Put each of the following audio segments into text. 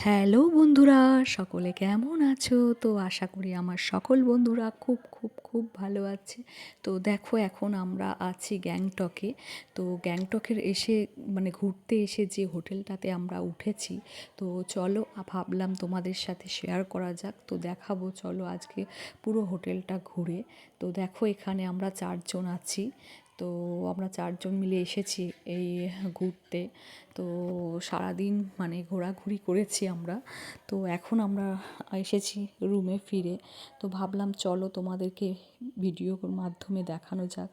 Hello বন্ধুরা, সকলে কেমন আছো? তো আশা করি আমার সকল বন্ধুরা খুব খুব খুব ভালো আছে। তো দেখো এখন আমরা আছি গ্যাংটকে। তো গ্যাংটকের এসে মানে ঘুরতে এসে যে হোটেলটাতে আমরা উঠেছি, তো চলো ভাবলাম তোমাদের সাথে শেয়ার করা যাক। তো দেখাবো চলো আজকে পুরো হোটেলটা ঘুরে। তো দেখো এখানে আমরা 4 জন আছি। তো আমরা 4 জন মিলে এসেছি এই ঘুরতে। তো সারাদিন মানে ঘোরাঘুরি করেছি আমরা। তো এখন আমরা এসেছি রুমে ফিরে। তো ভাবলাম চলো তোমাদেরকে ভিডিওর মাধ্যমে দেখানো যাক।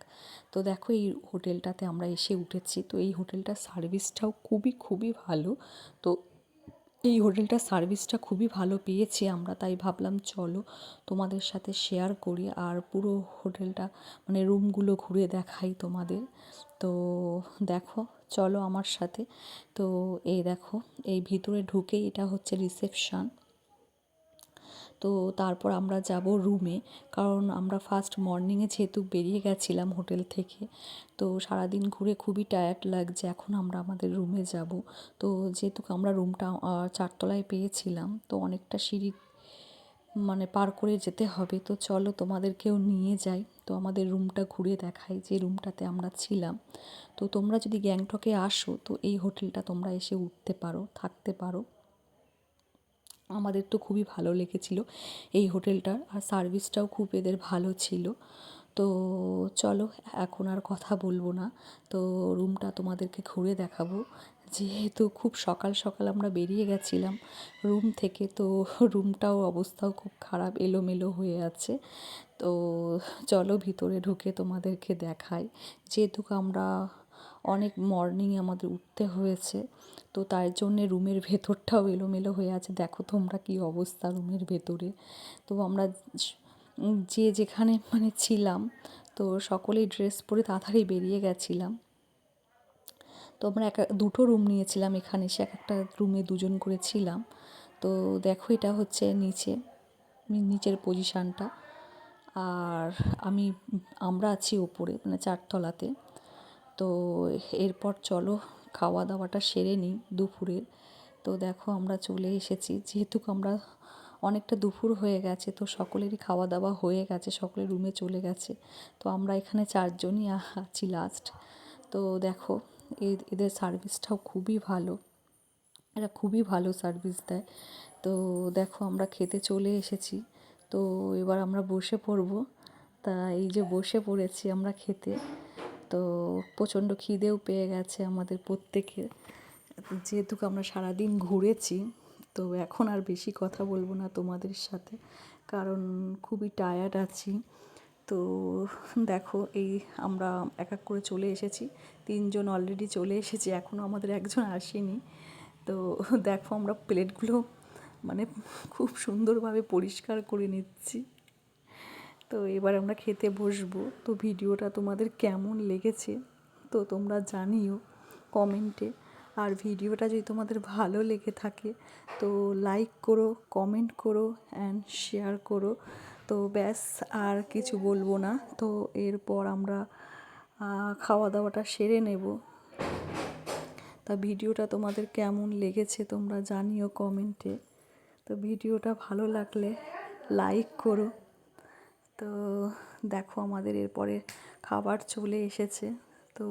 তো দেখো এই হোটেলটাতে আমরা এসে উঠেছি। তো এই হোটেলটার সার্ভিসটাও খুবই খুবই ভালো। তো এই হোটেলটার সার্ভিসটা খুবই ভালো পেয়েছি আমরা, তাই ভাবলাম চলো তোমাদের সাথে শেয়ার করি আর পুরো হোটেলটা মানে রুমগুলো ঘুরে দেখাই তোমাদের। তো দেখো চলো আমার সাথে। তো এই দেখো এই ভিতরে ঢুকেই এটা হচ্ছে রিসেপশন। তো তারপর আমরা যাব রুমে, কারণ আমরা ফার্স্ট মর্নিংয়ে যেহেতু বেরিয়ে গেছিলাম হোটেল থেকে, তো সারাদিন ঘুরে খুবই টায়ার্ড লাগছে, এখন আমরা আমাদের রুমে যাব। তো যেহেতু আমরা রুমটা 4 তলায় পেয়েছিলাম, তো অনেকটা সিঁড়ি মানে পার করে যেতে হবে। তো চলো তোমাদেরকেও নিয়ে যাই, তো আমাদের রুমটা ঘুরে দেখাই যে রুমটাতে আমরা ছিলাম। তো তোমরা যদি গ্যাংটকে আসো তো এই হোটেলটা তোমরা এসে উঠতে পারো, থাকতে পারো। আমাদের তো খুবই ভালো লেগেছিল এই হোটেলটার, আর সার্ভিসটাও খুব এদের ভালো ছিল। তো চলো এখন আর কথা বলবো না, তো রুমটা তোমাদেরকে ঘুরে দেখাবো। যেহেতু খুব সকাল সকাল আমরা বেরিয়ে গেছিলাম রুম থেকে, তো রুমটাও অবস্থাও খুব খারাপ, এলোমেলো হয়ে আছে। তো চলো ভিতরে ঢুকে তোমাদেরকে দেখাই। যেহেতু আমরা অনেক মর্নিংয়ে আমাদের উঠতে হয়েছে, তো তার জন্যে রুমের ভেতরটাও এলোমেলো হয়ে আছে। দেখো তোমরা কী অবস্থা রুমের ভেতরে। তো আমরা যে যেখানে মানে ছিলাম, তো সকলেই ড্রেস পরে তাড়াতাড়ি বেরিয়ে গেছিলাম। তো আমরা দুটো রুম নিয়েছিলাম এখানে এসে, এক একটা রুমে 2 জন করে ছিলাম। তো দেখো এটা হচ্ছে নিচের পজিশানটা, আর আমরা আছি ওপরে মানে 4 তলাতে। তো এরপর চলো খাওয়া দাওয়াটা সেরে নিই দুপুরের। তো দেখো আমরা চলে এসেছি, যেহেতু আমরা অনেকটা দুপুর হয়ে গেছে, তো সকলেরই খাওয়া দাওয়া হয়ে গেছে, সকলে রুমে চলে গেছে। তো আমরা এখানে 4 জনই আছি লাস্ট। তো দেখো এদের সার্ভিসটাও খুবই ভালো, এরা খুবই ভালো সার্ভিস দেয়। তো দেখো আমরা খেতে চলে এসেছি। তো এবার আমরা বসে পড়বো। তা এই যে বসে পড়েছি আমরা খেতে। তো প্রচণ্ড খিদেও পেয়ে গেছে আমাদের প্রত্যেকের, যেহেতু আমরা সারাদিন ঘুরেছি। তো এখন আর বেশি কথা বলবো না তোমাদের সাথে, কারণ খুবই টায়ার্ড আছি। তো দেখো এই আমরা এক এক করে চলে এসেছি, 3 জন অলরেডি চলে এসেছি, এখনও আমাদের একজন আসেনি। তো দেখো আমরা প্লেটগুলো মানে খুব সুন্দরভাবে পরিষ্কার করে নিচ্ছি। তো এবার আমরা খেতে বসবো। তো ভিডিওটা তোমাদের কেমন লেগেছে তো তোমরা জানিও কমেন্টে। আর ভিডিওটা যদি তোমাদের ভালো লেগে থাকে তো লাইক করো, কমেন্ট করো অ্যান্ড শেয়ার করো। তো ব্যাস আর কিছু বলবো না। তো এরপর আমরা খাওয়া দাওয়াটা সেরে নেব। তা ভিডিওটা তোমাদের কেমন লেগেছে তোমরা জানিও কমেন্টে। তো ভিডিওটা ভালো লাগলে লাইক করো। তো দেখো আমাদের এরপরে খাবার চলে এসেছে। তো